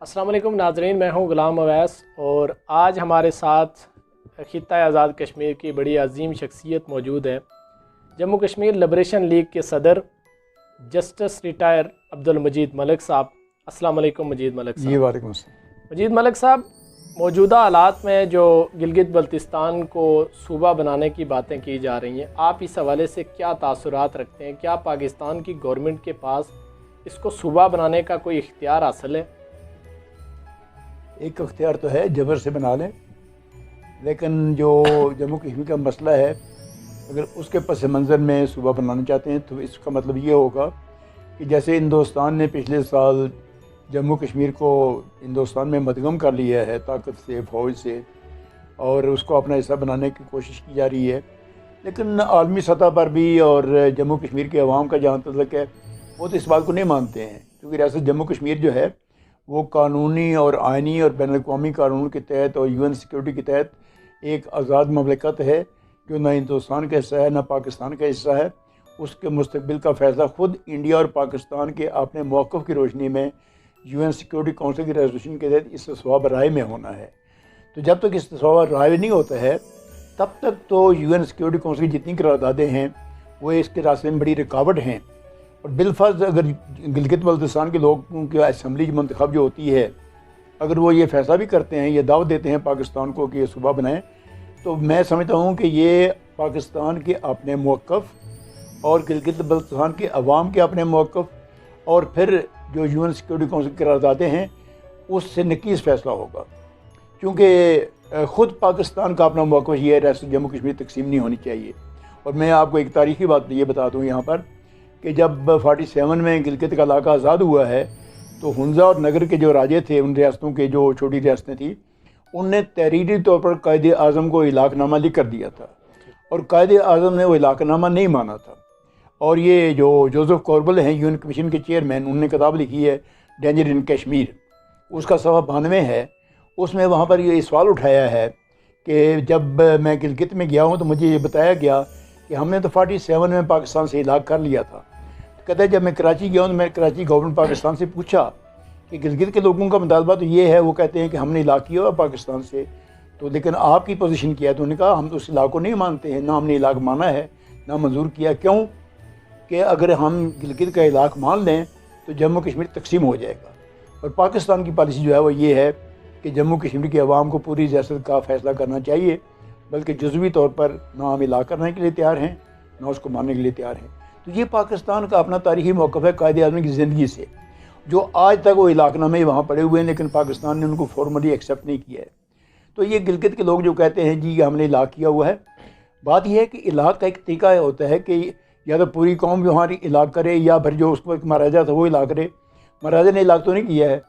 अस्सलाम वालेकुम नाज़रीन, मैं हूं ग़ुलाम अवैस और आज हमारे साथ खित्ता आज़ाद कश्मीर की बड़ी अजीम शख्सियत मौजूद है। जम्मू कश्मीर लिबरेशन लीग के सदर जस्टिस रिटायर अब्दुल मजीद मलिक साहब। अस्सलाम वालेकुम मजीद मलिक साहब। वालेकुम अस्सलाम। मजीद मलिक साहब, मौजूदा हालात में जो गिलगित बल्तिस्तान को सूबा बनाने की बातें की जा रही हैं, आप इस हवाले से क्या तासुरात रखते हैं? क्या पाकिस्तान की गवर्नमेंट के पास इसको सूबा बनाने का कोई इख्तियार हासिल है? एक अख्तियार तो है, जबर से बना लें, लेकिन जो जम्मू कश्मीर का मसला है, अगर उसके पस मंज़र में सूबा बनाना चाहते हैं तो इसका मतलब ये होगा कि जैसे हिंदुस्तान ने पिछले साल जम्मू कश्मीर को हिंदुस्तान में मदगम कर लिया है ताकत से, फ़ौज से, और उसको अपना हिस्सा बनाने की कोशिश की जा रही है, लेकिन आलमी सतह पर भी और जम्मू कश्मीर के अवाम का जहाँ तक है वो तो इस बात को नहीं मानते हैं, क्योंकि रियासत जम्मू कश्मीर जो है वो कानूनी और आइनी और बैन अवी कानून के तहत और UN सिक्योरिटी के तहत एक आज़ाद ममलिकत है जो ना हिंदुस्तान का हिस्सा है ना पाकिस्तान का हिस्सा है। उसके मुस्तकबिल का फ़ैसला ख़ुद इंडिया और पाकिस्तान के अपने मौक़िफ़ की रोशनी में UN सिक्योरिटी काउंसिल की रेजोल्यूशन के तहत इस्तिस्वाब राय में होना है। तो जब तक इस्तिस्वाब राय नहीं होता है तब तक तो UN सिक्योरिटी काउंसिल की जितनी करारदादें हैं वो इसके रास्ते में बड़ी रुकावट हैं। और बिलफर्ज अगर गिलगित बल्तिस्तान के लोगों की असम्बली मंतखब जो होती है, अगर वो ये फैसला भी करते हैं, ये दावत देते हैं पाकिस्तान को कि ये सूबा बनाएं, तो मैं समझता हूँ कि ये पाकिस्तान के अपने मौक़िफ़ और गिलगित बल्तिस्तान के अवाम के अपने मौक़िफ़ और फिर जो UN सिक्योरिटी काउंसिल की करारदादें हैं उससे नकीस फ़ैसला होगा। क्योंकि ख़ुद पाकिस्तान का अपना मौक़िफ़ ये है, रियासत जम्मू कश्मीर तकसीम नहीं होनी चाहिए। और मैं आपको एक तारीख़ी बात ये बता दूँ यहाँ पर कि जब 47 में गिलगित का इलाका आज़ाद हुआ है तो हुंजा और नगर के जो राजे थे, उन रियासतों के जो छोटी रियासतें थी, उनने तहरीरी तौर पर कायदे आज़म को इलाकनामा लिख कर दिया था और कायदे आज़म ने वो इलाकनामा नहीं माना था। और ये जो जोसेफ कॉर्बल हैं UN कमीशन के चेयरमैन, उनने किताब लिखी है डेंजर इन कश्मीर, उसका सफ़ा 92 है। उसमें वहाँ पर ये सवाल उठाया है कि जब मैं गिलगित में गया हूँ तो मुझे ये बताया गया कि हमने तो 47 में पाकिस्तान से इलाक़ कर लिया था। कहते हैं जब मैं कराची गया हूँ तो मैं कराची गवर्नमेंट पाकिस्तान से पूछा कि गिलगित के लोगों का मुतालबा तो ये है, वो कहते हैं कि हमने इलाक़ किया हुआ पाकिस्तान से, तो लेकिन आपकी पोजीशन क्या है? तो उन्होंने कहा हम तो उस इलाक़ को नहीं मानते हैं, ना हमने इलाक़ माना है ना मंजूर किया। क्यों? कि अगर हम गिलगित का इलाक़ मान लें तो जम्मू कश्मीर तकसीम हो जाएगा। और पाकिस्तान की पॉलिसी जो है वो ये है कि जम्मू कश्मीर के अवाम को पूरी रियासत का फ़ैसला करना चाहिए, बल्कि जुज़वी तौर पर ना हम इलाक़ करने के लिए तैयार हैं ना उसको मानने के लिए तैयार हैं। तो ये पाकिस्तान का अपना तारीख़ी मौक़िफ़ है कायदे आज़म की ज़िंदगी से, जो आज तक वो इलाक़नामे वहाँ पड़े हुए हैं, लेकिन पाकिस्तान ने उनको फॉर्मली एक्सेप्ट नहीं किया है। तो ये गिलगित के लोग जो कहते हैं जी हमने इलाक़ किया हुआ है, बात यह है कि इलाक़ का एक तरीका होता है कि या तो पूरी कौम जो हमारी इलाक़ करे या फिर जो उसको एक महाराजा था वो इलाक़ करे। महाराजा ने इलाक़ तो नहीं किया है,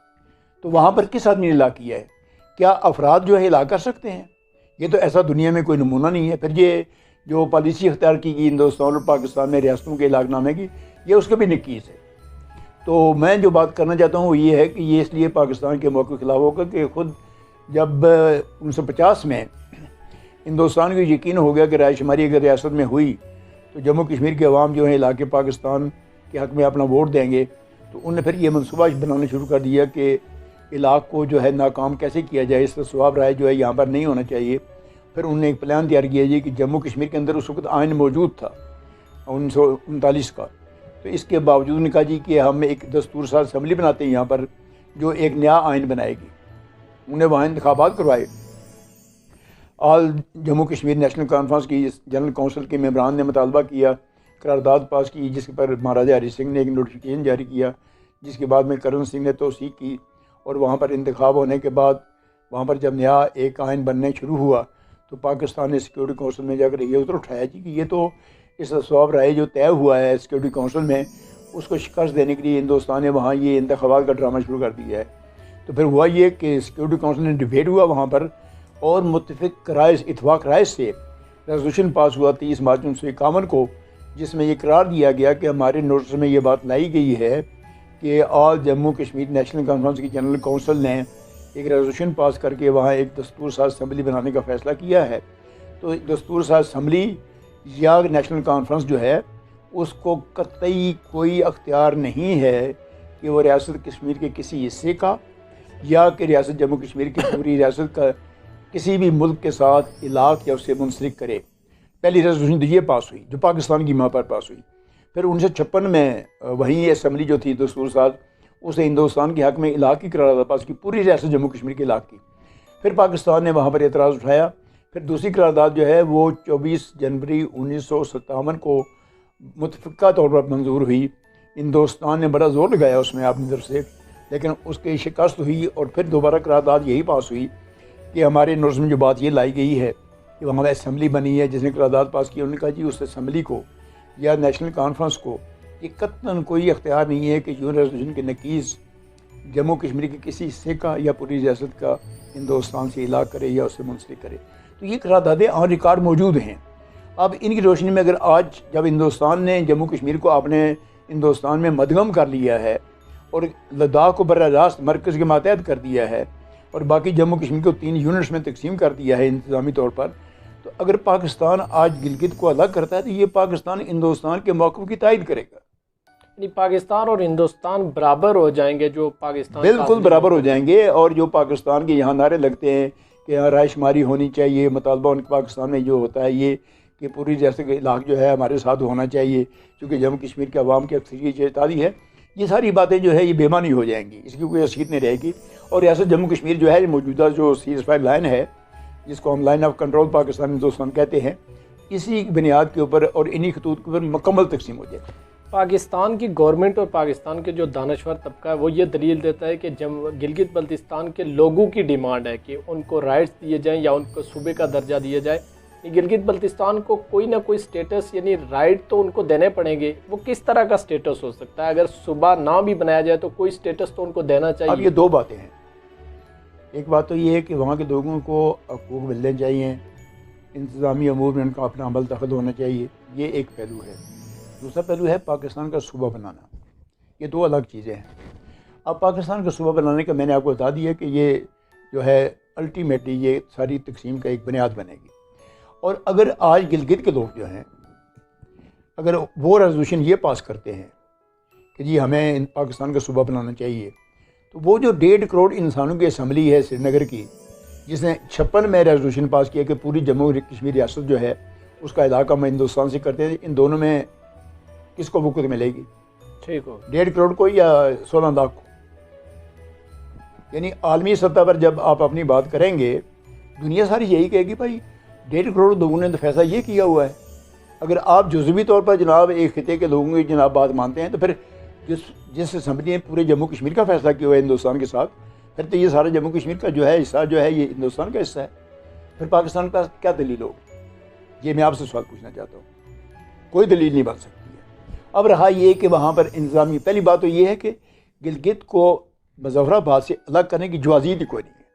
तो वहाँ पर किस आदमी ने इलाक़ किया है? क्या अफराद जो है इलाक़ कर सकते हैं? ये तो ऐसा दुनिया में कोई नमूना नहीं है। फिर ये जो पॉलिसी अख्तियार की गई हिंदुस्तान और पाकिस्तान में रियासतों के इलाक़नामे की, ये उसके भी नकीस है। तो मैं जो बात करना चाहता हूँ वो ये है कि ये इसलिए पाकिस्तान के मौक़िफ़ के खिलाफ होगा कि ख़ुद जब 1950 में हिंदुस्तान को यकीन हो गया कि रायशुमारी अगर रियासत में हुई तो जम्मू कश्मीर के अवाम जो है इलाके पाकिस्तान के हक़ में अपना वोट देंगे, तो उन्होंने फिर ये मनसूबा बनाना शुरू कर दिया कि इलाक़ को जो है नाकाम कैसे किया जाए, इसका सवाब राय जो है यहाँ पर नहीं होना चाहिए। फिर उन्होंने एक प्लान तैयार किया जी कि जम्मू कश्मीर के अंदर उस वक्त आइन मौजूद था 1939 का, तो इसके बावजूद उन्होंने कहा जी कि हम एक दस्तूर साज असम्बली बनाते हैं यहाँ पर जो एक नया आइन बनाएगी। उन्हें वहाँ इंतखाबात करवाए। All Jammu Kashmir national conference की जनरल काउंसिल के मेंबरान ने मुतालबा किया, करारदाद पास की, जिसके पर महाराजा हरी सिंह ने एक नोटिफिकेशन जारी किया, जिसके बाद में करण सिंह ने तौसीक की। और वहाँ पर इंतखाब होने के बाद वहाँ पर जब नया एक आइन बनने शुरू हुआ तो पाकिस्तान ने सिक्योरिटी काउंसिल में जाकर ये उतर उठाया जी कि ये तो इस सवाब राय जो तय हुआ है सिक्योरिटी काउंसिल में, उसको शिकस्त देने के लिए हिंदुस्तान ने वहाँ ये इंतखाबात का ड्रामा शुरू कर दिया है। तो फिर हुआ ये कि सिक्योरिटी काउंसिल ने डिबेट हुआ वहाँ पर और मुत्तफ़िक़ राय इतफ़ाक़ राय से रेजोल्यूशन पास हुआ 30 मार्च 1951 को, जिसमें ये करार दिया गया कि हमारे नोटिस में ये बात लाई गई है कि all Jammu Kashmir national conference की जनरल काउंसिल ने एक रेजोल्यूशन पास करके वहाँ एक दस्तूर साज असम्बली बनाने का फ़ैसला किया है। तो दस्तूर साज असम्बली या नेशनल कॉन्फ्रेंस जो है उसको कतई कोई अख्तियार नहीं है कि वो रियासत कश्मीर के किसी हिस्से का या कि रियासत जम्मू कश्मीर की पूरी रियासत का किसी भी मुल्क के साथ इलाक़ या उससे मुंसलिक करे। पहली रेजोल्यूशन तो ये पास हुई जो पाकिस्तान की माँ पर पास हुई। फिर 1956 में वहीं असम्बली जो थी दस्तूर साज, उसे हिंदुस्तान के हक़ में इलाक़ की करारदाद पास की, पूरी रियासत जम्मू कश्मीर के इलाक़ की। फिर पाकिस्तान ने वहाँ पर एतराज़ उठाया। फिर दूसरी करारदाद जो है वो 24 जनवरी 1957 को मुतफ़िक़ा तौर पर मंजूर हुई। हिंदुस्तान ने बड़ा ज़ोर लगाया उसमें अपनी तरफ से, लेकिन उसकी शिकस्त हुई। और फिर दोबारा करारदाद यही पास हुई कि हमारे नोटिस में जो बात ये लाई गई है कि वहाँ असम्बली बनी है जिसने करारदाद पास की, उन्होंने कहा जी उस असम्बली को या नेशनल कॉन्फ्रेंस को ये कतन कोई अख्तियार नहीं है कि यून रेजोल्यूशन के नकीस जम्मू कश्मीर के किसी हिस्से का या पूरी रियासत का हिंदुस्तान से इलाक़ करे या उससे मुंसलिक करे। तो ये करारदादें ऑन रिकॉर्ड मौजूद हैं। अब इनकी रोशनी में अगर आज जब हिंदुस्तान ने जम्मू कश्मीर को अपने हिंदुस्तान में मदगम कर लिया है और लद्दाख को बर्रा रास्त मरकज़ के मातहत कर दिया है और बाकी जम्मू कश्मीर को 3 यूनिट्स में तकसीम कर दिया है इंतज़ामी तौर पर, तो अगर पाकिस्तान आज गिलगित को अलग करता है तो ये पाकिस्तान हिंदुस्तान के मौक़िफ़ की तायद करेगा। पाकिस्तान और हिंदुस्तान बराबर हो जाएंगे, जो पाकिस्तान बिल्कुल बराबर हो जाएंगे। और जो पाकिस्तान के यहाँ नारे लगते हैं कि यहाँ रायशुमारी होनी चाहिए, मुतालबा उनके पाकिस्तान में जो होता है ये कि पूरी रियासत का इलाक़ जो है हमारे साथ होना चाहिए क्योंकि जम्मू कश्मीर के अवाम की अक्सरियत चाहती है, ये सारी बातें जो है ये बेमानी हो जाएंगी, इसकी कोई हैसियत नहीं रहेगी। और रियासत जम्मू कश्मीर जो है मौजूदा जो सीज़फायर लाइन है जिसको हम line of control Pakistan Hindustan कहते हैं, इसी बुनियाद के ऊपर और इन्हीं खतूत के ऊपर मुकम्मल तकसीम हो जाए। पाकिस्तान की गवर्नमेंट और पाकिस्तान के जो दानश्वर तबका है वो ये दलील देता है कि गिलगित बल्तिस्तान के लोगों की डिमांड है कि उनको राइट्स दिए जाएं या उनको सूबे का दर्जा दिया जाए। गिलगित बल्तिस्तान को कोई ना कोई स्टेटस यानी राइट तो उनको देने पड़ेंगे। वो किस तरह का स्टेटस हो सकता है? अगर सूबा ना भी बनाया जाए तो कोई स्टेटस तो उनको देना चाहिए। अब ये दो बातें हैं। एक बात तो ये है कि वहाँ के लोगों को हकूक़ मिलने चाहिए, इंतज़ामी अमूर में उनका अपना अमल दखल होना चाहिए, ये एक पहलू है। दूसरा पहलू है पाकिस्तान का सूबा बनाना। ये दो अलग चीज़ें हैं। अब पाकिस्तान का सूबा बनाने का मैंने आपको बता दिया कि ये जो है अल्टीमेटली ये सारी तकसीम का एक बुनियाद बनेगी। और अगर आज गिलगित के लोग जो हैं अगर वो रेजोल्यूशन ये पास करते हैं कि जी हमें पाकिस्तान का सूबा बनाना चाहिए, तो वो जो 1.5 करोड़ इंसानों की असम्बली है श्रीनगर की, जिसने 56 में रेजोल्यूशन पास किया कि पूरी जम्मू कश्मीर रियासत जो है उसका इलाका हम हिंदुस्तान से करते हैं, इन दोनों में किसको वक़्त मिलेगी? ठीक हो 1.5 करोड़ को या 16 लाख को? यानी आलमी सतह पर जब आप अपनी बात करेंगे दुनिया सारी यही कहेगी भाई 1.5 करोड़ लोगों ने तो फैसला ये किया हुआ है। अगर आप जुज़वी तौर पर जनाब एक खिते के लोगों की जनाब बात मानते हैं तो फिर जिस असम्बली ने पूरे जम्मू कश्मीर का फैसला किया हुआ है हिंदुस्तान के साथ, फिर तो ये सारा जम्मू कश्मीर का जो है हिस्सा जो है ये हिंदुस्तान का हिस्सा है। फिर पाकिस्तान का क्या दलील होगी? ये मैं आपसे सवाल पूछना चाहता हूँ। कोई दलील नहीं बन सकती है। अब रहा ये कि वहाँ पर इंतज़ामी, पहली बात तो ये है कि गिलगित को मुज़फ़्फ़राबाद से अलग करने की जवाज़ीत कोई नहीं है।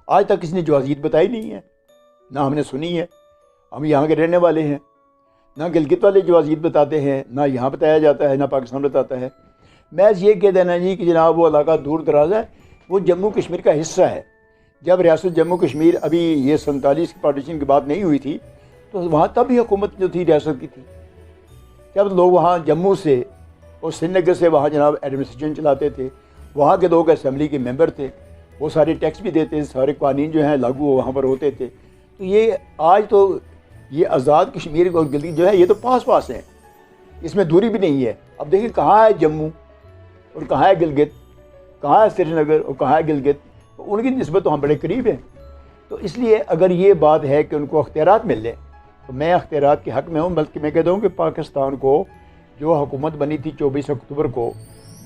आज तक किसी ने जवाज़ीत बताई नहीं है, ना हमने सुनी है। हम यहाँ के रहने वाले हैं, ना गिलगित वाले जवाज़ीत बताते हैं, ना यहाँ बताया जाता है, ना पाकिस्तान बताता है। महज ये कह देना जी कि जनाब वो इलाका दूर दराज है, वो जम्मू कश्मीर का हिस्सा है। जब रियासत जम्मू कश्मीर अभी ये 47 की पार्टीशन की बात नहीं हुई थी तो वहाँ तब भी हुकूमत जो थी रियासत की थी। जब लोग वहाँ जम्मू से और श्रीनगर से वहाँ जनाब एडमिनिस्ट्रेशन चलाते थे, वहाँ के लोग असम्बली के मेंबर थे, वो सारे टैक्स भी देते थे, सारे कानून जो हैं लागू वहाँ पर होते थे। तो ये आज तो ये आज़ाद कश्मीर और गिलगित जो है ये तो पास पास हैं, इसमें दूरी भी नहीं है। अब देखिए कहाँ है जम्मू और कहाँ है गिलगित, कहाँ है श्रीनगर और कहाँ है गिलगित, तो उनकी निस्बत तो हम बड़े करीब हैं। तो इसलिए अगर ये बात है कि उनको अख्तियारात मिल लें तो मैं अख्तियारात के हक़ में हूँ। बल्कि मैं कहता हूँ कि पाकिस्तान को जो हुकूमत बनी थी 24 अक्टूबर को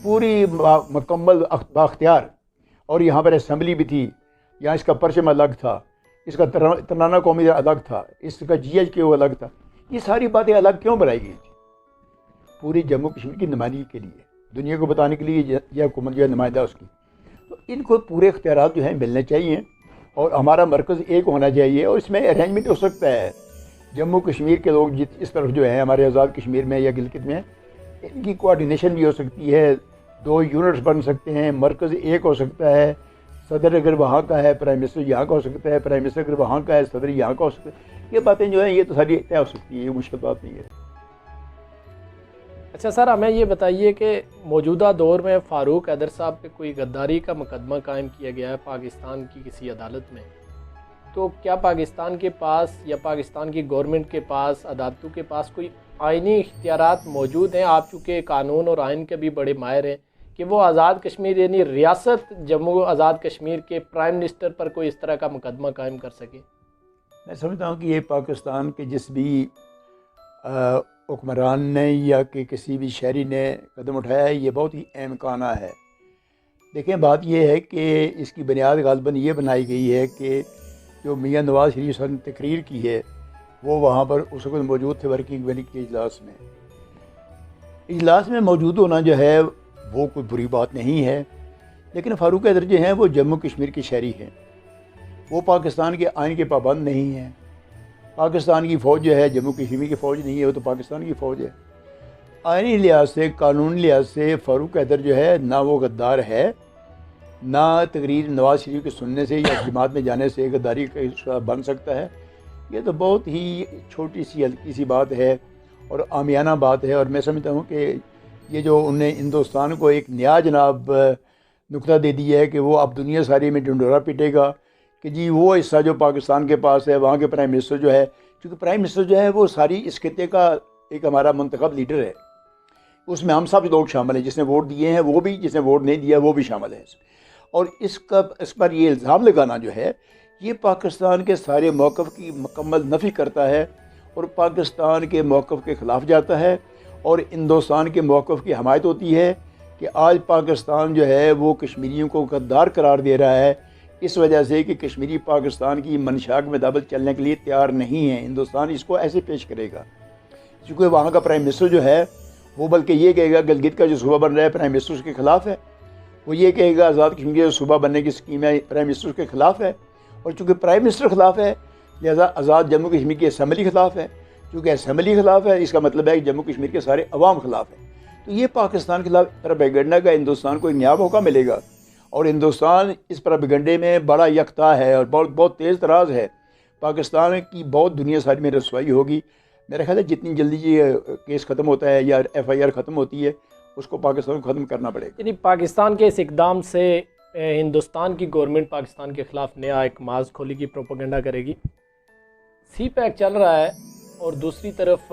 पूरी मुकम्मल बाख्तियार, और यहाँ पर असम्बली भी थी, यहाँ इसका परचम अलग था, इसका तराना कौमी अलग था, इसका GHQ अलग था, ये सारी बातें अलग क्यों बनाई गई थी? पूरी जम्मू कश्मीर की नुमाइंदगी के लिए, दुनिया को बताने के लिए यह हुकूमत जो है नुमाइंदा उसकी। तो इनको पूरे इख्तियारात जो है मिलने चाहिए और हमारा मरकज़ एक होना चाहिए। और इसमें अरेंजमेंट हो सकता है जम्मू कश्मीर के लोग इस तरफ जो है हमारे आज़ाद कश्मीर में या गिलगित में, इनकी कोऑर्डिनेशन भी हो सकती है, 2 यूनिट्स बन सकते हैं, मरकज़ एक हो सकता है, सदर अगर वहाँ का है प्राइम मिनिस्टर यहाँ का हो सकता है, प्राइम मिनिस्टर अगर वहाँ का है सदर यहाँ का हो सकता है। ये बातें जो है ये तो सारी तय हो सकती है, ये मुश्किल बात नहीं है। अच्छा सर, हमें ये बताइए कि मौजूदा दौर में फ़ारूक हैदर साहब पे कोई गद्दारी का मुकदमा कायम किया गया है पाकिस्तान की किसी अदालत में, तो क्या पाकिस्तान के पास या पाकिस्तान की गवर्नमेंट के पास, अदालतों के पास कोई आइनी इख्तियारात मौजूद हैं? आप चूँकि कानून और आइन के भी बड़े माहिर हैं, कि वो आज़ाद कश्मीर यानी रियासत जम्मू आज़ाद कश्मीर के प्राइम मिनिस्टर पर कोई इस तरह का मुकदमा कायम कर सके? मैं समझता हूँ कि ये पाकिस्तान के जिस भी हुक्मरान ने या कि किसी भी शहरी ने कदम उठाया है, ये बहुत ही अहमकाना है। देखें, बात यह है कि इसकी बुनियाद गालिबन ये बनाई गई है कि जो मियाँ नवाज़ शरीफ साहब ने तकरीर की है वो वहाँ पर उस वक्त मौजूद थे वर्किंग कमेटी के इजलास में। इजलास में मौजूद होना जो है वो कोई बुरी बात नहीं है, लेकिन फ़ारूक हैदर जो हैं वो जम्मू कश्मीर के शहरी हैं, वो पाकिस्तान के आइन के पाबंद नहीं हैं। पाकिस्तान की फ़ौज जो है जम्मू कश्मीर की फ़ौज नहीं है, वो तो पाकिस्तान की फ़ौज है। आइनी लिहाज से, कानूनी लिहाज से फ़ारूक हैदर जो है ना वो गद्दार है, ना तकरीर नवाज़ शरीफ के सुनने से या जमात में जाने से गद्दारी का बन सकता है। ये तो बहुत ही छोटी सी हल्की सी बात है और आमियाना बात है। और मैं समझता हूँ कि ये जो उन्हें हिंदुस्तान को एक नया जनाब नुक्ता दे दिया है कि वो अब दुनिया सारी में ढिंढोरा पीटेगा कि जी वो हिस्सा जो पाकिस्तान के पास है, वहाँ के प्राइम मिनिस्टर जो है, क्योंकि प्राइम मिनिस्टर जो है वो सारी इस खित्ते का एक हमारा मुंतखब लीडर है, उसमें हम सब लोग शामिल हैं, जिसने वोट दिए हैं वो भी, जिसने वोट नहीं दिया वो भी शामिल है। और इस पर ये इल्ज़ाम लगाना जो है ये पाकिस्तान के सारे मौक़िफ़ की मुकम्मल नफ़ी करता है और पाकिस्तान के मौक़िफ़ के ख़िलाफ़ जाता है और हिंदुस्तान के मौक़िफ़ की हमायत होती है कि आज पाकिस्तान जो है वो कश्मीरियों को गद्दार करार दे रहा है, इस वजह से कि कश्मीरी पाकिस्तान की मंशा के मुताबिक चलने के लिए तैयार नहीं है। हिंदुस्तान इसको ऐसे पेश करेगा, क्योंकि वहाँ का प्राइम मिनिस्टर जो है वो बल्कि ये कहेगा गिलगित का जो सूबा बन रहा है प्राइम मिनिस्टर उसके ख़िलाफ़ है, वो ये कहेगा आज़ाद कश्मीर के जो सूबा बनने की स्कीम है प्राइम मिनिस्टर के ख़िलाफ़ है, और चूँकि प्राइम मिनिस्टर ख़िलाफ़ है लिहाजा आज़ाद जम्मू कश्मीर की असम्बली ख़िलाफ़ है, चूँकि असम्बली ख़िलाफ़ है इसका मतलब है कि जम्मू कश्मीर के सारे अवाम ख़िलाफ़ है। तो ये पाकिस्तान के खिलाफ प्रोपेगेंडा का हिंदुस्तान को एक नया मौका मिलेगा और हिंदुस्तान इस प्रोपेगेंडे में बड़ा यकता है और बहुत तेज़ तराज है। पाकिस्तान की बहुत दुनिया सारी में रसवाई होगी। मेरा ख्याल है जितनी जल्दी ये केस ख़त्म होता है या FIR ख़त्म होती है उसको पाकिस्तान को ख़त्म करना पड़ेगा। यानी पाकिस्तान के इस इकदाम से हिंदुस्तान की गवर्नमेंट पाकिस्तान के ख़िलाफ़ नया एक माज खोली की प्रोपेगेंडा करेगी। CPEC चल रहा है और दूसरी तरफ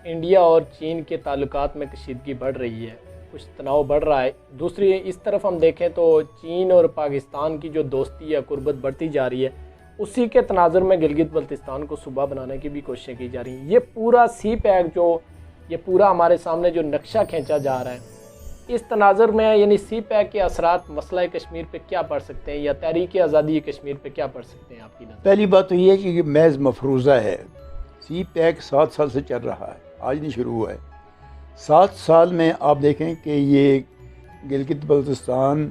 इंडिया और चीन के ताल्लुकात में कशीदगी बढ़ रही है, कुछ तनाव बढ़ रहा है। दूसरी इस तरफ हम देखें तो चीन और पाकिस्तान की जो दोस्ती या कुर्बत बढ़ती जा रही है, उसी के तनाज़ुर में गिलगित बल्तिस्तान को सूबा बनाने की भी कोशिशें की जा रही हैं। ये पूरा CPEC जो ये पूरा हमारे सामने जो नक्शा खींचा जा रहा है, इस तनाज़ुर में यानी CPEC के असरात मसला कश्मीर पे क्या पड़ सकते हैं या तहरीक आज़ादी कश्मीर पे क्या पड़ सकते हैं आपकी नज़र? पहली बात तो ये है कि महज मफरूज़ा है। CPEC 7 साल से चल रहा है, आज नहीं शुरू हुआ है। 7 साल में आप देखें कि ये गिलगित बल्तिस्तान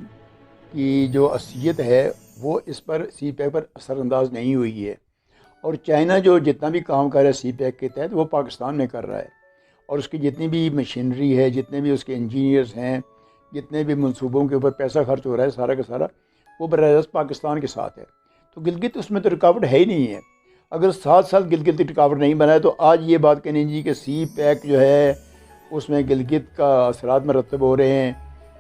की जो असलियत है वो इस पर CPEC पर असरअंदाज नहीं हुई है और चाइना जो जितना भी काम कर रहा है CPEC के तहत वो पाकिस्तान में कर रहा है और उसकी जितनी भी मशीनरी है, जितने भी उसके इंजीनियर्स हैं, जितने भी मंसूबों के ऊपर पैसा खर्च हो रहा है सारा का सारा वो बराह रास्त पाकिस्तान के साथ है। तो गिलगित उसमें तो रुकावट है ही नहीं है। अगर 7 साल गिलगित रुकावट नहीं बनाए तो आज ये बात कहनी जी कि CPEC जो है उसमें गिलगित का असरात मरतब हो रहे हैं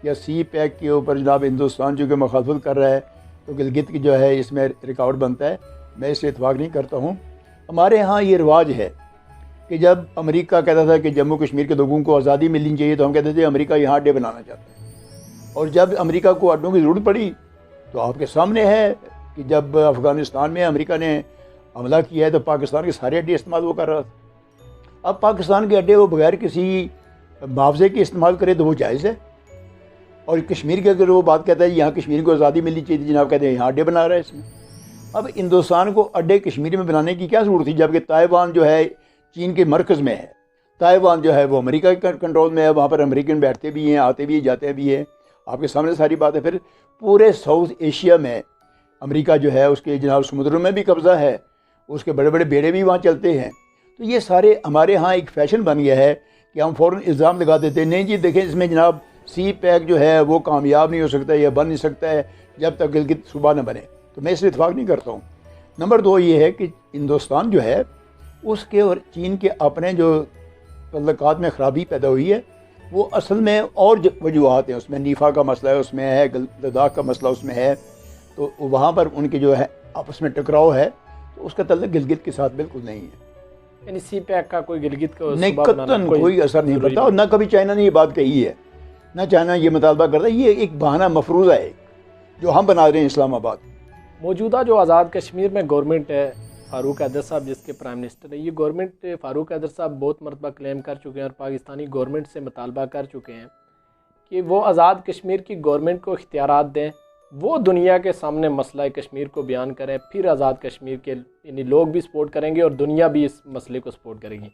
या CPEC के ऊपर जनाब हिंदुस्तान जो कि मुखालफत कर रहा है तो गिलगित की जो है इसमें रुकावट बनता है, मैं इससे इतफाक़ नहीं करता हूँ। हमारे यहाँ ये रिवाज है कि जब अमेरिका कहता था कि जम्मू कश्मीर के लोगों को आज़ादी मिलनी चाहिए तो हम कहते थे अमेरिका यहाँ अड्डे बनाना चाहता है, और जब अमेरिका को अड्डों की ज़रूरत पड़ी तो आपके सामने है कि जब अफ़गानिस्तान में अमेरिका ने हमला किया है तो पाकिस्तान के सारे अड्डे इस्तेमाल वो कर रहा था। अब पाकिस्तान के अड्डे वो बगैर किसी मुआवजे के इस्तेमाल करे तो वो जायज़ है, और कश्मीर के अगर वो बात कहता है यहाँ कश्मीर को आज़ादी मिलनी चाहिए, जनाब कहते हैं यहाँ अड्डे बना रहा है इसमें। अब हिंदुस्तान को अड्डे कश्मीर में बनाने की क्या ज़रूरत थी, जबकि ताइवान जो है चीन के मरकज़ में है, ताइवान जो है वो अमेरिका के कंट्रोल में है, वहाँ पर अमेरिकन बैठते भी हैं, आते भी जाते भी हैं, आपके सामने सारी बात है। फिर पूरे साउथ एशिया में अमेरिका जो है उसके जनाब समुद्रों में भी कब्ज़ा है, उसके बड़े बड़े बेड़े भी वहाँ चलते हैं। तो ये सारे हमारे यहाँ एक फ़ैशन बन गया है कि हम फ़ौरन इल्ज़ाम लगा देते हैं, नहीं जी देखें इसमें जनाब CPEC जो है वो कामयाब नहीं हो सकता या बन नहीं सकता है जब तक गिलगित सूबा न बने। तो मैं इससे इत्तेफाक नहीं करता हूँ। नंबर 2 ये है कि हिंदुस्तान जो है उसके और चीन के अपने जो तल्लुकात में ख़राबी पैदा हुई है वो असल में और वजूहत हैं, उसमें नीफा का मसला है, उसमें है लद्दाख का मसला उसमें है, तो वहाँ पर उनके जो है आपस में टकराव है, तो उसका तल्लुक गिलगित के साथ बिल्कुल नहीं है। यानी सी पैक का कोई गिलगित का नहीं, कतन कोई असर नहीं पड़ता, और ना कभी चाइना ने ये बात कही है, ना चाइना ये मुतालबा करता है। ये एक बहाना मफरूज़ा है जो हम बना रहे हैं इस्लामाबाद। मौजूदा जो आज़ाद कश्मीर में गवर्नमेंट है, फ़ारूक हैदर साहब जिसके प्राइम मिनिस्टर है, ये गवर्नमेंट फ़ारूक हैदर साहब बहुत मरतबा क्लेम कर चुके हैं और पाकिस्तानी गवर्नमेंट से मुतालबा कर चुके हैं कि वो आज़ाद कश्मीर की गवर्नमेंट को इख्तियारात दें, वो दुनिया के सामने मसला कश्मीर को बयान करें, फिर आज़ाद कश्मीर के यानी लोग भी सपोर्ट करेंगे और दुनिया भी इस मसले को सपोर्ट करेगी।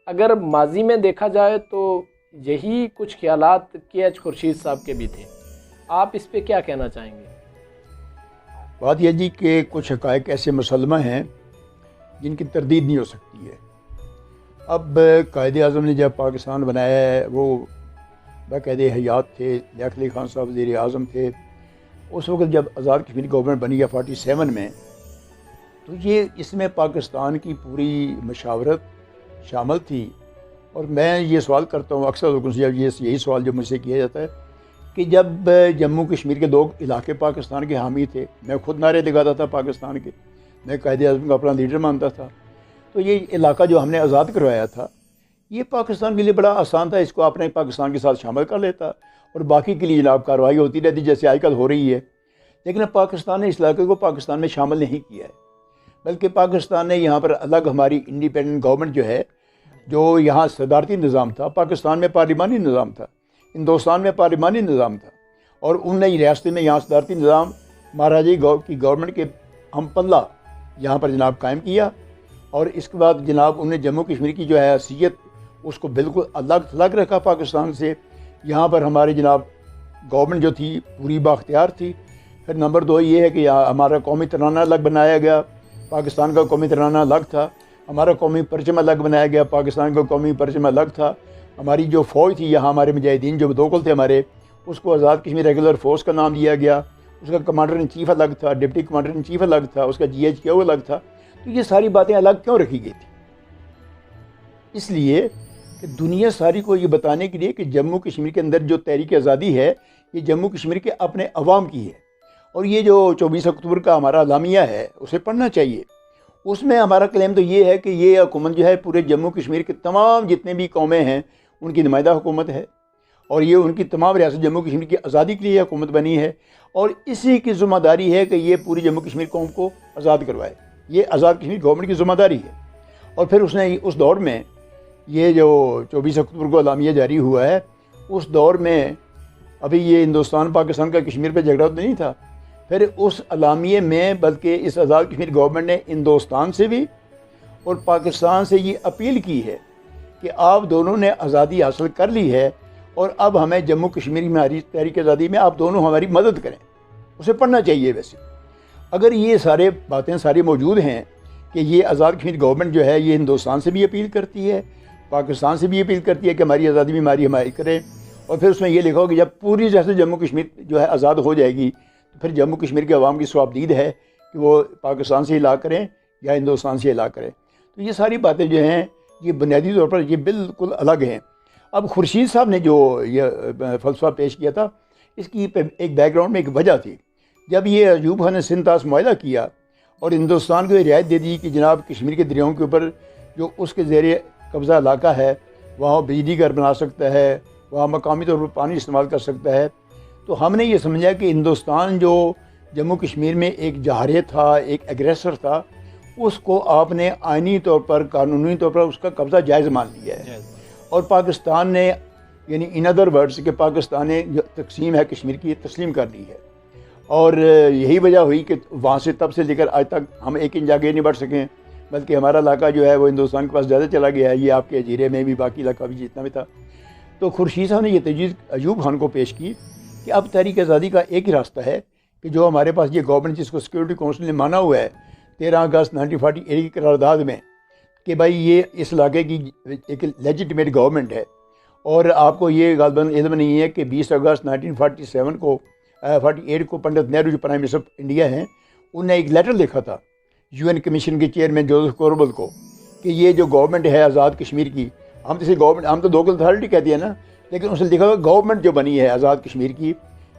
अगर माजी में देखा जाए तो यही कुछ ख्यालात KH खुर्शीद साहब के भी थे, आप इस पर क्या कहना चाहेंगे? बात यह जी कि कुछ हक़ाइक़ ऐसे मुसलमा हैं जिनकी तरदीद नहीं हो सकती है। अब कायदे आज़म ने जब पाकिस्तान बनाया है, वो बाकायदे हयात थे, लियाक़त अली ख़ान साहब वज़ीर आज़म थे। उस वक्त जब आज़ाद कश्मीर गवर्नमेंट बनी है 47 में, तो ये इसमें पाकिस्तान की पूरी मशावरत शामिल थी। और मैं ये सवाल करता हूँ अक्सर लोगों से, यही सवाल जो मुझसे किया जाता है कि जब जम्मू कश्मीर के 2 इलाके पाकिस्तान के हामी थे, मैं खुद नारे लगाता था पाकिस्तान के, मैं कायदे आज़म को अपना लीडर मानता था, तो ये इलाका जो हमने आज़ाद करवाया था, ये पाकिस्तान के लिए बड़ा आसान था, इसको अपने पाकिस्तान के साथ शामिल कर लेता और बाकी के लिए जनाब कार्रवाई होती रहती जैसे आजकल हो रही है। लेकिन अब पाकिस्तान ने इस इलाके को पाकिस्तान में शामिल नहीं किया है, बल्कि पाकिस्तान ने यहाँ पर अलग हमारी इंडिपेंडेंट गवर्नमेंट जो है, जो यहाँ सदारती निज़ाम था, पाकिस्तान में पार्लिमानी निज़ाम था, हिंदुस्तान में पार्लिमानी निज़ाम था, और उनने रियासत में यहाँ सदारती निज़ाम महाराजा की गवर्नमेंट के हम पल्ला यहाँ पर जनाब कायम किया। और इसके बाद जनाब उन्होंने जम्मू कश्मीर की जो है हैसियत उसको बिल्कुल अलग थलग रखा पाकिस्तान से। यहाँ पर हमारे जनाब गवर्नमेंट जो थी पूरी बाख्तियार थी। फिर नंबर 2 ये है कि यहाँ हमारा कौमी तराना अलग बनाया गया, पाकिस्तान का कौमी तराना अलग था, हमारा कौमी परचम अलग बनाया गया, पाकिस्तान का कौमी परचम अलग था। हमारी जो फ़ौज थी यहाँ, हमारे मुजाहिदीन जो दोकल थे हमारे, उसको आज़ाद कश्मीर रेगुलर फोर्स का नाम दिया गया, उसका कमांडर इन चीफ़ अलग था, डिप्टी कमांडर इन चीफ़ अलग था, उसका GHQ अलग था। तो ये सारी बातें अलग क्यों रखी गई थी? इसलिए कि दुनिया सारी को ये बताने के लिए कि जम्मू कश्मीर के अंदर जो तहरीक आज़ादी है, ये जम्मू कश्मीर के अपने अवाम की है। और ये जो 24 अक्टूबर का हमारा अलामिया है, उसे पढ़ना चाहिए। उसमें हमारा क्लेम तो ये है कि ये हुकूमत जो है पूरे जम्मू कश्मीर के तमाम जितने भी कौमें हैं उनकी नुमाइंदा हुकूमत है, और ये उनकी तमाम रियासत जम्मू कश्मीर की आज़ादी के लिए हुकूमत बनी है, और इसी की ज़िम्मेदारी है कि ये पूरी जम्मू कश्मीर कौम को आज़ाद करवाए। ये आज़ाद कश्मीर गवर्नमेंट की ज़िम्मेदारी है। और फिर उसने उस दौर में ये जो 24 अक्टूबर को अलामिया जारी हुआ है, उस दौर में अभी ये हिंदुस्तान पाकिस्तान का कश्मीर पर झगड़ा तो नहीं था। फिर उस अलामिये में बल्कि इस आज़ाद कश्मीर गवर्नमेंट ने हिंदुस्तान से भी और पाकिस्तान से ये अपील की है कि आप दोनों ने आज़ादी हासिल कर ली है, और अब हमें जम्मू कश्मीर में हमारी तहरीक आज़ादी में आप दोनों हमारी मदद करें। उसे पढ़ना चाहिए। वैसे अगर ये सारे बातें सारी मौजूद हैं कि ये आज़ाद कश्मीर गवर्नमेंट जो है ये हिंदुस्तान से भी अपील करती है, पाकिस्तान से भी अपील करती है कि हमारी आज़ादी में हमारी हिमायत करें, और फिर उसमें ये लिखा हो कि जब पूरी जैसे जम्मू कश्मीर जो है आज़ाद हो जाएगी, तो फिर जम्मू कश्मीर के अवाम की स्वाबदीद है कि वो पाकिस्तान से इलाक़ करें या हिंदुस्तान से इलाक़ करें। तो ये सारी बातें जो हैं ये बुनियादी तौर पर ये बिल्कुल अलग हैं। अब खुर्शीद साहब ने जो ये फ़लसफ़ा पेश किया था, इसकी एक बैकग्राउंड में एक वजह थी। जब ये अयूब खान ने सिंध तास मुआहदा किया और हिंदुस्तान को ये रियायत दे दी कि जनाब कश्मीर के दरियाओं के ऊपर जो उसके ज़ेरे कब्ज़ा इलाका है, वहाँ बिजली घर बना सकता है, वहाँ मकामी तौर पर पानी इस्तेमाल कर सकता है, तो हमने ये समझा कि हिंदुस्तान जो जम्मू कश्मीर में एक जहारे था, एक एग्रेसर था, उसको आपने आइनी तौर पर, कानूनी तौर पर उसका कब्ज़ा जायज़ मान लिया है। और पाकिस्तान ने, यानी इन अदर वर्ड्स के पाकिस्तान ने जो तकसीम है कश्मीर की, तस्लीम कर ली है। और यही वजह हुई कि वहाँ से तब से लेकर आज तक हम एक इंच आगे नहीं बढ़ सकें, बल्कि हमारा इलाका जो है वो हिंदुस्तान के पास ज़्यादा चला गया है। ये आपके अजीरे में भी, बाकी इलाका भी जितना भी था। तो खुर्शीद साहब ने ये तजवीज़ अयूब खान को पेश की कि अब तहरीक आज़ादी का एक ही रास्ता है कि जो हमारे पास ये गवर्नमेंट जिसको सिक्योरिटी काउंसिल ने माना हुआ है 13 अगस्त 1948 की करारदाद में कि भाई ये इस इलाके की एक लेजिटिमेट गवर्नमेंट है, और आपको ये गालबन इल्म नहीं है कि 20 अगस्त 1947 को 48 को पंडित नेहरू जो प्राइम मिनिस्टर ऑफ इंडिया हैं, उन्होंने एक लेटर लिखा था UN कमीशन के चेयरमैन जोसेफ कोरबल को कि ये जो गवर्नमेंट है आज़ाद कश्मीर की, हम तो इसे गवर्नमेंट, हम तो लोकल अथॉरिटी कहते हैं ना, लेकिन उसने लिखा हुआ गवर्नमेंट जो बनी है आज़ाद कश्मीर की,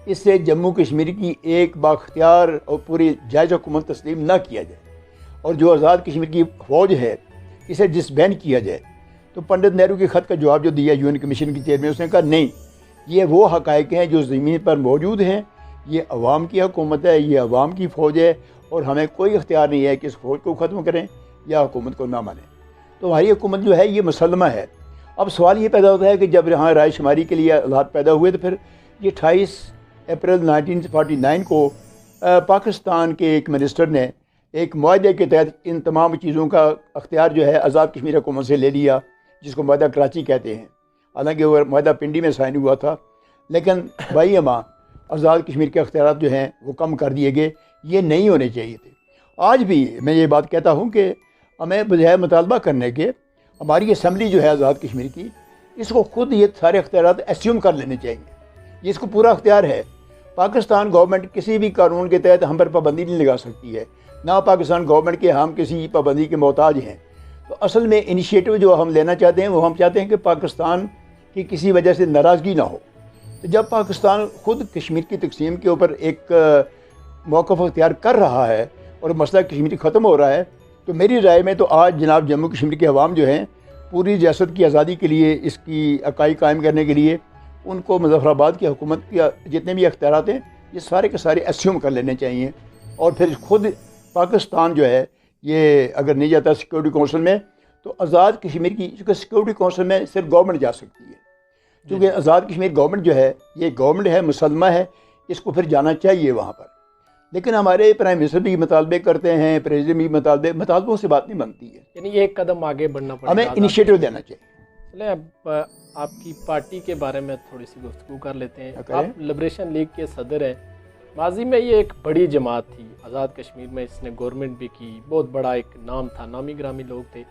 इससे जम्मू कश्मीर की एक बाख्तियार और पूरी जायज़ हुकूमत तस्लीम ना किया जाए, और जो आज़ाद कश्मीर की फ़ौज है इसे डिसबैंड किया जाए। तो पंडित नेहरू के ख़त का जवाब जो दिया यूएन कमीशन की चेयरमैन, उसने कहा नहीं, ये वो हक़ाइक़ हैं जो ज़मीन पर मौजूद हैं, ये अवाम की हुकूमत है, ये अवाम की फ़ौज है, और हमें कोई इख्तियार नहीं है कि इस फ़ौज को ख़त्म करें या हुकूमत को ना मानें। तो हमारी हुकूमत जो है ये मुसलमा है। अब सवाल ये पैदा होता है कि जब यहाँ रायशुमारी के लिए हालात पैदा हुए तो फिर ये 28 अप्रैल 1949 को पाकिस्तान के एक मिनिस्टर ने एक मुआहदे के तहत इन तमाम चीज़ों का अख्तियार जो है आज़ाद कश्मीर हुकूमत से ले लिया, जिसको मुआहदा कराची कहते हैं। हालांकि वो मुआहदा पिंडी में साइन हुआ था, लेकिन भाई अमा आज़ाद कश्मीर के अख्तियार जो हैं वो कम कर दिए गए, ये नहीं होने चाहिए थे। आज भी मैं ये बात कहता हूँ कि हमें बजाय मुतालबा करने के हमारी असम्बली जो है आज़ाद कश्मीर की, इसको खुद ये सारे अख्तियार एस्यूम कर लेने चाहिए। ये इसको पूरा अख्तियार है। पाकिस्तान गवर्नमेंट किसी भी कानून के तहत हम पर पाबंदी नहीं लगा सकती है, ना पाकिस्तान गवर्नमेंट के हम किसी पाबंदी के मोहताज हैं। तो असल में इनिशिएटिव जो हम लेना चाहते हैं वो हम चाहते हैं कि पाकिस्तान की किसी वजह से नाराज़गी ना हो। तो जब पाकिस्तान खुद कश्मीर की तकसीम के ऊपर एक मौक़िफ़ अख्तियार कर रहा है और मसला कश्मीर ख़त्म हो रहा है, तो मेरी राय में तो आज जनाब जम्मू कश्मीर के अवाम जो हैं पूरी रियासत की आज़ादी के लिए, इसकी अकाई कायम करने के लिए उनको मुज़फ़्फ़राबाद की हुकूमत के जितने भी अख्तियारात हैं ये सारे के सारे एस्यूम कर लेने चाहिए। और फिर खुद पाकिस्तान जो है ये अगर नहीं जाता सिक्योरिटी काउंसिल में, तो आज़ाद कश्मीर की, क्योंकि सिक्योरिटी काउंसिल में सिर्फ गवर्नमेंट जा सकती है, क्योंकि आज़ाद कश्मीर गवर्नमेंट जो है ये गवर्नमेंट है, मुसलमा है, इसको फिर जाना चाहिए वहाँ पर। लेकिन हमारे प्राइम मिनिस्टर भी मुतालबे करते हैं, प्रेसिडेंट भी मुतालबों से बात नहीं बनती है। यानी एक कदम आगे बढ़ना पड़ेगा, हमें इनिशिएटिव देना चाहिए। चलें अब आपकी पार्टी के बारे में थोड़ी सी गुफ्तगू कर लेते हैं। आप लिबरेशन लीग के सदर हैं। माजी में ये एक बड़ी जमात थी आज़ाद कश्मीर में, इसने गवर्नमेंट भी की, बहुत बड़ा एक नाम था, नामी ग्रामी लोग थे।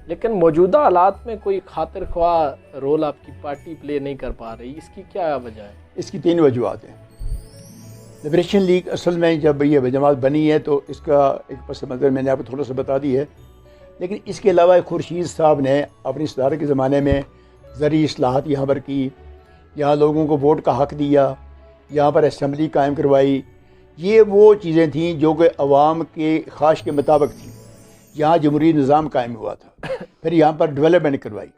लेकिन मौजूदा हालात में कोई खातिर ख्वाह रोल आपकी पार्टी प्ले नहीं कर पा रही, इसकी क्या वजह है? इसकी 3 वजूहत हैं। लिबरेशन लीग असल में जब ये जमात बनी है तो इसका एक पस मंज़र मैंने आपको थोड़ा सा बता दी है, लेकिन इसके अलावा खुर्शीद साहब ने अपनी सदारत के ज़माने में ज़रूरी इस्लाहात यहाँ पर की, यहाँ लोगों को वोट का हक़ दिया, यहाँ पर असम्बली कायम करवाई। ये वो चीज़ें थीं जो कि अवाम के ख्वाहिश के मुताबिक थी। यहाँ जमहूरी निज़ाम कायम हुआ था, फिर यहाँ पर डेवलपमेंट करवाई,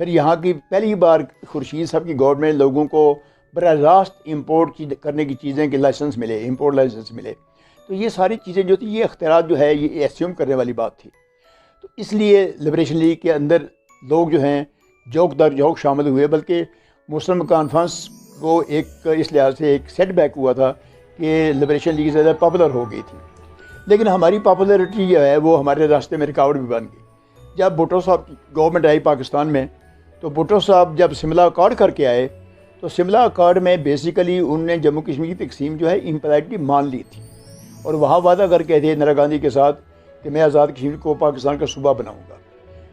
फिर यहाँ की पहली बार खुर्शीद साहब की गवर्नमेंट लोगों को बराह रास्त इम्पोर्ट करने की चीज़ें के लाइसेंस मिले, इम्पोर्ट लाइसेंस मिले। तो ये सारी चीज़ें जो थी, ये अख्तियार जो है ये एस्यूम करने वाली बात थी। तो इसलिए लिबरेशन लीग के अंदर लोग जो हैं जौक दर जौक शामिल हुए, बल्कि मुस्लिम कॉन्फ्रेंस को एक इस लिहाज से एक सेटबैक हुआ था कि लिबरेशन लीग ज़्यादा पॉपुलर हो गई थी। लेकिन हमारी पॉपुलरिटी जो है वो हमारे रास्ते में रुकावट भी बन गई। जब भुट्टो साहब की गवर्नमेंट आई पाकिस्तान में, तो भुट्टो साहब जब शिमला अकॉर्ड करके आए, तो शिमला अकॉर्ड में बेसिकली उनने जम्मू कश्मीर की तकसीम जो है इम्प्लाइटली मान ली थी, और वहाँ वादा करके थे इंदिरा गांधी के साथ कि मैं आज़ाद कश्मीर को पाकिस्तान का सूबा बनाऊँगा।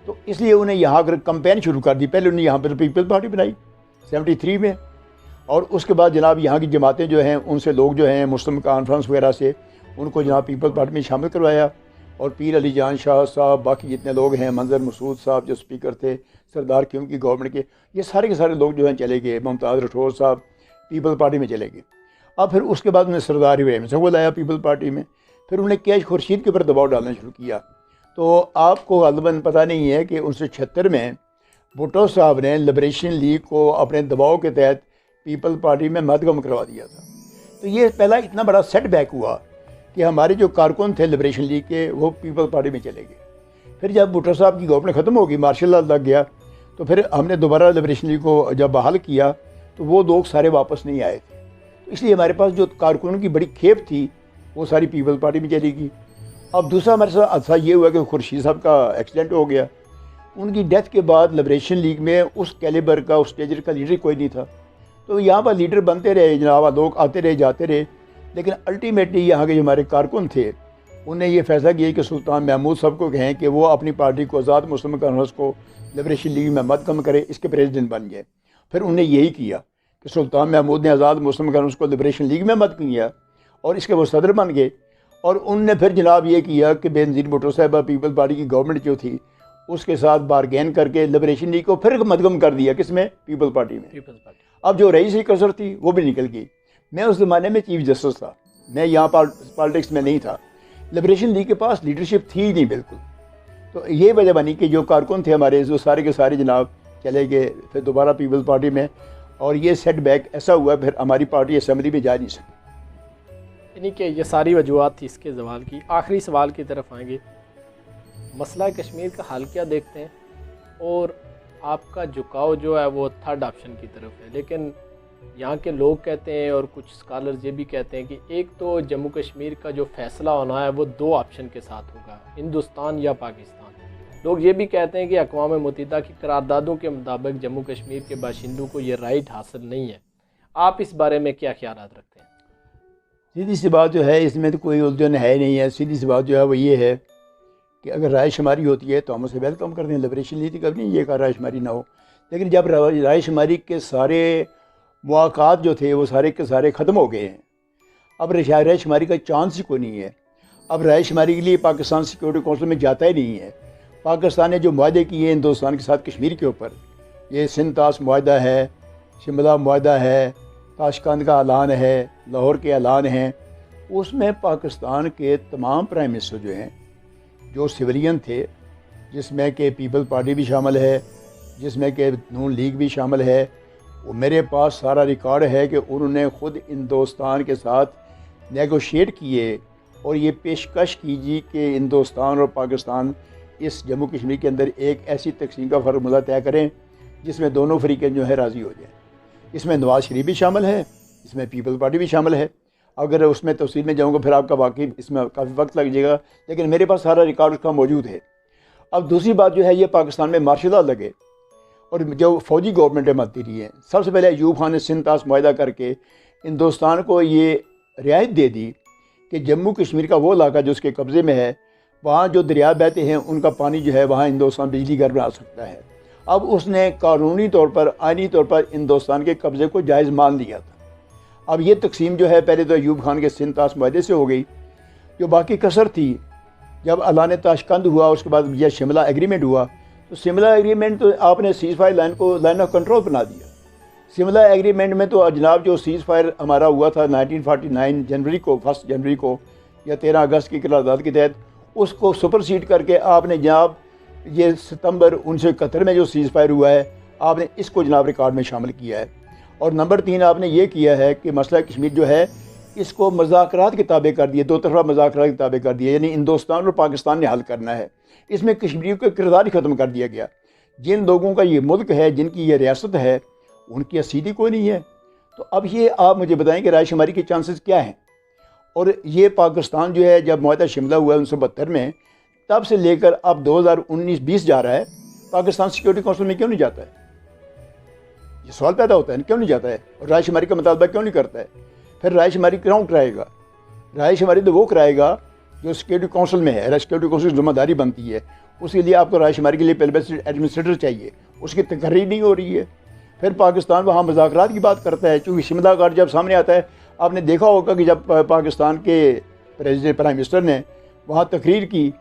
तो इसलिए उन्हें यहाँ अगर कंपेन शुरू कर दी। पहले उन्हें यहाँ पर पीपल पार्टी बनाई 73 में, और उसके बाद जनाब यहाँ की जमातें जो हैं उनसे लोग जो हैं मुस्लिम कॉन्फ्रेंस वगैरह से उनको जनाब पीपल पार्टी में शामिल करवाया, और पीर अली जान शाह साहब, बाकी जितने लोग हैं, मंजर मसूद साहब जो स्पीकर थे सरदार क्यों की गवर्नमेंट के, ये सारे के सारे लोग जो हैं चले गए। मुमताज़ राठौर साहब पीपल पार्टी में चले गए। अब फिर उसके बाद उन्हें सरदार इब्राहिम से वो लाया पीपल पार्टी में, फिर उन्हें कैश खुर्शीद के ऊपर दबाव डालना शुरू किया। तो आपको ग़ालिबन पता नहीं है कि 1976 में भुट्टो साहब ने लिबरेशन लीग को अपने दबाव के तहत पीपल पार्टी में मदगम करवा दिया था। तो ये पहला इतना बड़ा सेटबैक हुआ कि हमारे जो कारकुन थे लिबरेशन लीग के वो पीपल पार्टी में चले गए। फिर जब भुट्टो साहब की गवर्नमेंट ख़त्म हो गई, मार्शल लॉ लग गया, तो फिर हमने दोबारा लिबरेशन लीग को जब बहाल किया तो वो लोग सारे वापस नहीं आए थे। तो इसलिए हमारे पास जो कारकुनों की बड़ी खेप थी वो सारी पीपल पार्टी में चली गई। अब दूसरा हमारे साथ हादसा ये हुआ कि खुर्शीद साहब का एक्सीडेंट हो गया। उनकी डेथ के बाद लिबरेशन लीग में उस कैलिबर का, उस स्टेजर का लीडर कोई नहीं था। तो यहाँ पर लीडर बनते रहे जनाब, लोग आते रहे जाते रहे, लेकिन अल्टीमेटली यहाँ के जो हमारे कारकुन थे उन्हें ये फैसला किया कि सुल्तान महमूद साहब को कहें कि वो अपनी पार्टी को आज़ाद मुस्लिम कॉन्फ्रेंस को लिबरेशन लीग में मदगम करे, इसके प्रेसिडेंट बन गए। फिर उन्हें यही किया कि सुल्तान महमूद ने आज़ाद मुस्लिम कॉन्फ्रेंस को लिबरेशन लीग में मदद किया और इसके वो सदर बन गए। और उनने फिर जनाब ये किया कि बेनज़ीर भुट्टो साहब पीपल पार्टी की गवर्नमेंट जो थी उसके साथ बारगेन करके लिबरेशन लीग को फिर मदगम कर दिया, किसमें? पीपल्स पार्टी में। पीपल्स पार्टी। अब जो रईसी कसर थी वो भी निकल गई। मैं उस ज़माने में चीफ जस्टिस था, मैं यहाँ पॉलिटिक्स में नहीं था। लिबरेशन लीग के पास लीडरशिप थी ही नहीं बिल्कुल। तो ये वजह बनी कि जो कारकुन थे हमारे, जो सारे के सारे जनाब चले गए फिर दोबारा पीपल्स पार्टी में, और ये सेटबैक ऐसा हुआ फिर हमारी पार्टी असम्बली में जा नहीं सकी। यानी कि ये सारी वजूहत थी इसके जवाल की। आखिरी सवाल की तरफ आएंगे, मसला कश्मीर का हल क्या देखते हैं? और आपका झुकाव जो है वो थर्ड ऑप्शन की तरफ है, लेकिन यहाँ के लोग कहते हैं और कुछ स्कॉलर्स ये भी कहते हैं कि एक तो जम्मू कश्मीर का जो फ़ैसला होना है वो दो ऑप्शन के साथ होगा, हिंदुस्तान या पाकिस्तान। लोग ये भी कहते हैं कि अक़वाम मुत्तहिदा की करारदादों के मुताबिक जम्मू कश्मीर के बाशिंदों को ये राइट हासिल नहीं है। आप इस बारे में क्या ख्याल रखते हैं? सीधी सी बात जो है, इसमें तो कोई उलझन है नहीं है। सीधी सी बात जो है वो ये है कि अगर राय शुमारी होती है तो हम उसे वेलकम कर दें। लिबरेशन लीग कभी नहीं ये कहा राय शुमारी ना हो, लेकिन जब राय शुमारी के सारे मुआक़ात जो थे वो सारे के सारे ख़त्म हो गए हैं, अब राय शुमारी का चांस ही कोई नहीं है। अब राय शुमारी के लिए पाकिस्तान सिक्योरिटी काउंसिल में जाता ही नहीं है। पाकिस्तान ने जो मुआहदे किए हिंदुस्तान के साथ कश्मीर के ऊपर, ये सिंध ताश मुआहदा है, शिमला मुआहदा है, ताशकंद का ऐलान है, लाहौर के ऐलान हैं, उसमें पाकिस्तान के तमाम प्राइम मिनिस्टर जो हैं, जो सिविलियन थे, जिसमें कि पीपल्स पार्टी भी शामिल है, जिसमें कि नून लीग भी शामिल है, वो मेरे पास सारा रिकॉर्ड है कि उन्होंने ख़ुद हिंदुस्तान के साथ नेगोशिएट किए और ये पेशकश कीजिए कि हिंदुस्तान और पाकिस्तान इस जम्मू कश्मीर के अंदर एक ऐसी तकसीम का फार्मूला तय करें जिसमें दोनों फरीकें जो है राज़ी हो जाएँ। इसमें नवाज़ शरीफ भी शामिल है, इसमें पीपल्स पार्टी भी शामिल है। अगर उसमें तफसील में जाऊँगा फिर आपका वाकई इसमें काफ़ी वक्त लग जाएगा, लेकिन मेरे पास सारा रिकॉर्ड उसका मौजूद है। अब दूसरी बात जो है, ये पाकिस्तान में मार्शल लॉ लगे और जो फ़ौजी गवर्नमेंटें बनती रही हैं, सबसे पहले अयूब खान ने सिंध ताश मुआहदा करके हिंदुस्तान को ये रियायत दे दी कि जम्मू कश्मीर का वो इलाका जो उसके कब्ज़े में है, वहाँ जो दरिया बहते हैं उनका पानी जो है वहाँ हिंदुस्तान बिजली घर बना सकता है। अब उसने कानूनी तौर पर, आइनी तौर पर हिंदुस्तान के कब्ज़े को जायज़ मान लिया था। अब ये तकसीम जो है पहले तो अयूब खान के सिंध ताश मुआहदे से हो गई, जो बाकी कसर थी जब ऐलान ताशकंद हुआ, उसके बाद यह शिमला एग्रीमेंट हुआ, तो शिमला एग्रीमेंट तो आपने सीज़ फायर लाइन को लाइन ऑफ कंट्रोल बना दिया। शिमला एग्रीमेंट में तो जनाब जो सीज़ फायर हमारा हुआ था 1949 जनवरी को, 1 जनवरी को या 13 अगस्त की करारदाद के तहत, उसको सुपरसीड करके आपने जनाब ये सितंबर 1971 में जो सीज़ फायर हुआ है, आपने इसको जनाब रिकॉर्ड में शामिल किया है। और नंबर 3 आपने ये किया है कि मसला कश्मीर जो है इसको मज़ाकरात के ताबे कर दिए, दो तरफा मज़ाकरात के ताबे कर दिए, यानी हिंदुस्तान और पाकिस्तान ने हल करना है। इसमें कश्मीरियों का किरदार ही ख़त्म कर दिया गया। जिन लोगों का ये मुल्क है, जिनकी ये रियासत है, उनकी असीदी कोई नहीं है। तो अब ये आप मुझे बताएं कि रायशुमारी के चांसेस क्या हैं? और ये पाकिस्तान जो है जब मुआहदा शिमला हुआ 1972 में, तब से लेकर अब 2019-20 जा रहा है, पाकिस्तान सिक्योरिटी काउंसिल में क्यों नहीं जाता है? ये सवाल पैदा होता है, क्यों नहीं जाता है? और रायशुमारी का मुतालबा क्यों नहीं करता है? फिर रायशुमारी क्यों कराएगा? रायशुमारी तो वो कराएगा जो सिक्योरिटी काउंसिल में है। सिक्योरिटी काउंसिल की जिम्मेदारी बनती है, उसके लिए आपको रायशुमारी के लिए पहले एडमिनिस्ट्रेटर चाहिए, उसकी तकर्री नहीं हो रही है। फिर पाकिस्तान वहाँ मुज़ाकरात की बात करता है, चूँकि शिमला कार्ड जब सामने आता है, आपने देखा होगा कि जब पाकिस्तान के प्रेसिडेंट प्राइम मिनिस्टर ने वहाँ तकरीर की,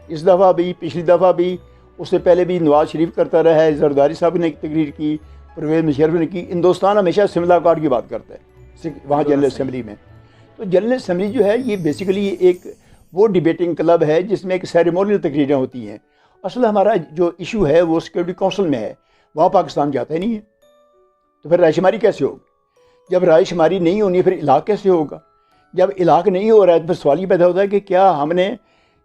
इस दफ़ा भी, पिछली दफ़ा भी, उससे पहले भी नवाज़ शरीफ करता रहा है, जरदारी साहब ने तकरीर की, परवेज़ मुशर्रफ ने की। हिंदुस्तान हमेशा शिमला कार्ड की बात करता है वहाँ जनरल असम्बली में। तो जनरल असम्बली जो है ये बेसिकली एक वो डिबेटिंग क्लब है जिसमें एक सेरेमोनियल तकरीरें होती हैं। असल हमारा जो इशू है वो सिक्योरिटी काउंसिल में है, वहाँ पाकिस्तान जाता ही नहीं है। तो फिर रायशुमारी कैसे होगी? जब रायशुमारी नहीं होनी फिर इलाक़ कैसे होगा? जब इलाक़ नहीं हो रहा है तो फिर सवाल ये पैदा होता है कि क्या हमने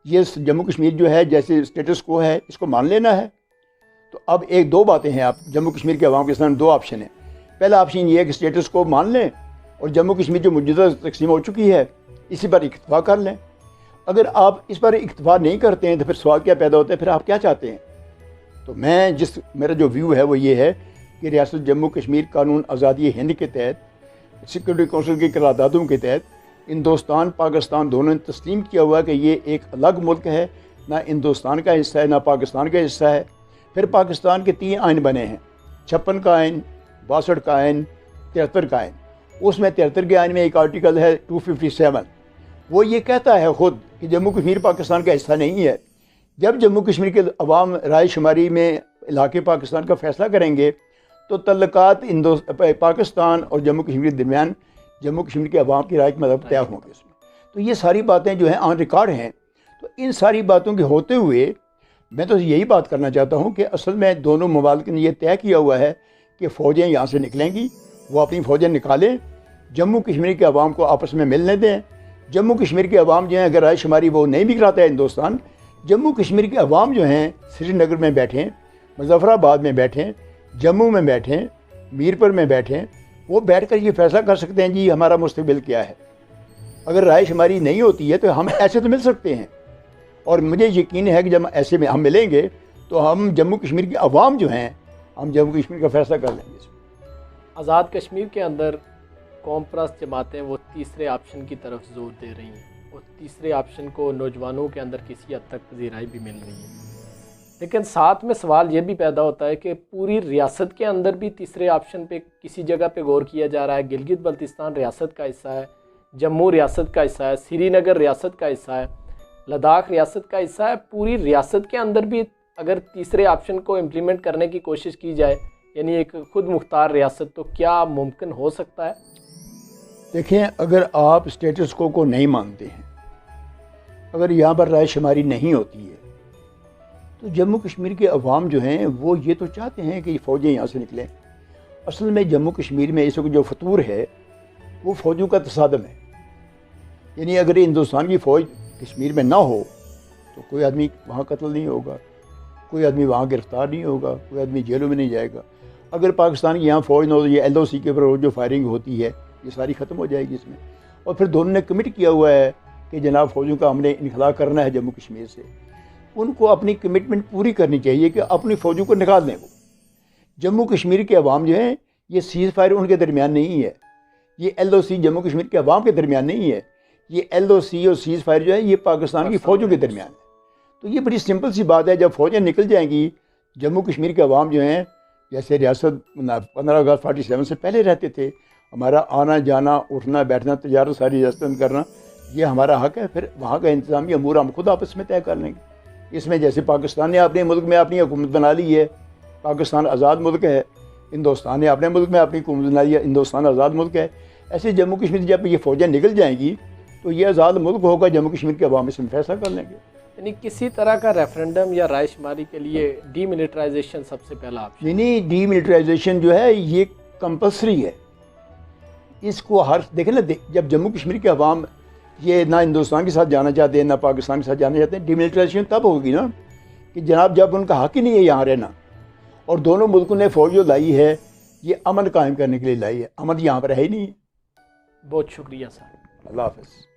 ये जम्मू कश्मीर जो है जैसे स्टेटस को है इसको मान लेना है? तो अब एक दो बातें हैं, आप जम्मू कश्मीर के अवाम के सामने दो ऑप्शन है। पहला ऑप्शन ये है कि स्टेटस को मान लें और जम्मू कश्मीर जो मौजूदा तकसीम हो चुकी है इसी पर इक्तफा कर लें। अगर आप इस पर इक्तफा नहीं करते हैं तो फिर सवाल क्या पैदा होता है, फिर आप क्या चाहते हैं? तो मैं मेरा जो व्यू है वो ये है कि रियासत जम्मू कश्मीर कानून आज़ादी हिंद के तहत, सिक्योरिटी काउंसिल की करारदादों के तहत हिंदुस्तान पाकिस्तान दोनों ने तस्लीम किया हुआ कि ये एक अलग मुल्क है, ना हिंदुस्तान का हिस्सा है ना पाकिस्तान का हिस्सा है। फिर पाकिस्तान के 3 आइन बने हैं, 56 का आइन, 62 का आइन, 73 का आइन। उसमें 73 के आइन में एक आर्टिकल है 257, वो ये कहता है ख़ुद कि जम्मू कश्मीर पाकिस्तान का हिस्सा नहीं है। जब जम्मू कश्मीर के अवाम राय शुमारी में इलाके पाकिस्तान का फ़ैसला करेंगे तो तल्लुकात पाकिस्तान और जम्मू कश्मीर के दरमियान जम्मू कश्मीर के अवाम की राय के मतलब तय होंगे उसमें। तो ये सारी बातें जो हैं ऑन रिकॉर्ड हैं। तो इन सारी बातों के होते हुए मैं तो यही बात करना चाहता हूँ कि असल में दोनों ममालिक ने यह तय किया हुआ है कि फ़ौजें यहाँ से निकलेंगी, वो अपनी फ़ौजें निकालें, जम्मू कश्मीर के अवाम को आपस में मिलने दें। जम्मू कश्मीर के अवाम जो हैं अगर राय शुमारी वो नहीं भी कराता है हिंदुस्तान, जम्मू कश्मीर के अवाम जो हैं श्रीनगर में बैठें, मुजफ्फराबाद में बैठें, जम्मू में बैठें, मीरपुर में बैठें, वो बैठ कर ये फैसला कर सकते हैं जी हमारा मुस्तकबिल क्या है। अगर राय शुमारी नहीं होती है तो हम ऐसे तो मिल सकते हैं, और मुझे यकीन है कि जब ऐसे में हम मिलेंगे तो हम जम्मू कश्मीर के अवाम जो हैं हम जम्मू कश्मीर का फैसला कर लेंगे। आज़ाद कश्मीर के अंदर कौम परस्त जमातें वो तीसरे ऑप्शन की तरफ जोर दे रही हैं और तीसरे ऑप्शन को नौजवानों के अंदर किसी हद तक पजीराई भी मिल रही है। लेकिन साथ में सवाल ये भी पैदा होता है कि पूरी रियासत के अंदर भी तीसरे ऑप्शन पे किसी जगह पे गौर किया जा रहा है। गिलगित बल्तिस्तान रियासत का हिस्सा है, जम्मू रियासत का हिस्सा है, श्रीनगर रियासत का हिस्सा है, लद्दाख रियासत का हिस्सा है। पूरी रियासत के अंदर भी अगर तीसरे ऑप्शन को इम्प्लीमेंट करने की कोशिश की जाए, यानी एक खुद मुख्तार रियासत, तो क्या मुमकिन हो सकता है? देखें, अगर आप स्टेटस को नहीं मानते हैं, अगर यहाँ पर राय शुमारी नहीं होती है, तो जम्मू कश्मीर के अवाम जो हैं वो ये तो चाहते हैं कि फ़ौजें यहाँ से निकलें। असल में जम्मू कश्मीर में इस वक्त जो फतूर है वो फ़ौजों का तसादम है। यानी अगर हिंदुस्तान की फ़ौज कश्मीर में ना हो तो कोई आदमी वहाँ कत्ल नहीं होगा, कोई आदमी वहाँ गिरफ़्तार नहीं होगा, कोई आदमी जेलों में नहीं जाएगा। अगर पाकिस्तान की यहाँ फ़ौज ना हो तो ये LOC के ऊपर जो फायरिंग होती है ये सारी ख़त्म हो जाएगी इसमें। और फिर दोनों ने कमिट किया हुआ है कि जनाब फ़ौजों का हमने इनखला करना है जम्मू कश्मीर से। उनको अपनी कमिटमेंट पूरी करनी चाहिए कि अपनी फ़ौजों को निकाल दें। वो जम्मू कश्मीर के अवाम जो हैं ये सीज़ फायर उनके दरमियान नहीं है, ये LOC जम्मू कश्मीर के अवाम के दरमियान नहीं है, ये LOC और सीज़ फायर जो है ये पाकिस्तान की फ़ौजों के दरमियान है। तो ये बड़ी सिंपल सी बात है। जब फ़ौजें निकल जाएंगी, जम्मू कश्मीर के अवाम जो हैं जैसे रियासत 15 अगस्त 47 से पहले रहते थे, हमारा आना जाना उठना बैठना तजारत सारी रियासत करना ये हमारा हक़ है। फिर वहाँ का इंतज़ामी अमूर हम खुद आपस में तय कर लेंगे। इसमें जैसे पाकिस्तान ने अपने मुल्क में अपनी हुकूमत बना ली है, पाकिस्तान आज़ाद मुल्क है, हिंदुस्तान ने अपने मुल्क में अपनी हुकूमत बना ली है, हिंदुस्तान आज़ाद मुल्क है। ऐसे जम्मू कश्मीर जब ये फ़ौजें निकल जाएंगी तो ये आज़ाद मुल्क होगा, जम्मू कश्मीर के अवाम इसमें फैसला कर लेंगे। यानी किसी तरह का रेफरेंडम या राय शुमारी के लिए डीमिलिटराइजेशन सबसे पहला ऑप्शन। यानी डीमिलिटराइजेशन जो है ये कंपल्सरी है। इसको हर देखें ना, जब जम्मू कश्मीर के अवाम ये ना हिंदुस्तान के साथ जाना चाहते हैं ना पाकिस्तान के साथ जाना चाहते हैं, डीमिलिटराइजेशन तब होगी ना कि जनाब जब उनका हक़ ही नहीं है यहाँ रहना, और दोनों मुल्कों ने फ़ौज जो लाई है ये अमन कायम करने के लिए लाई है, अमन यहाँ पर है ही नहीं। बहुत शुक्रिया सर। अल्लाह हाफ़िज़।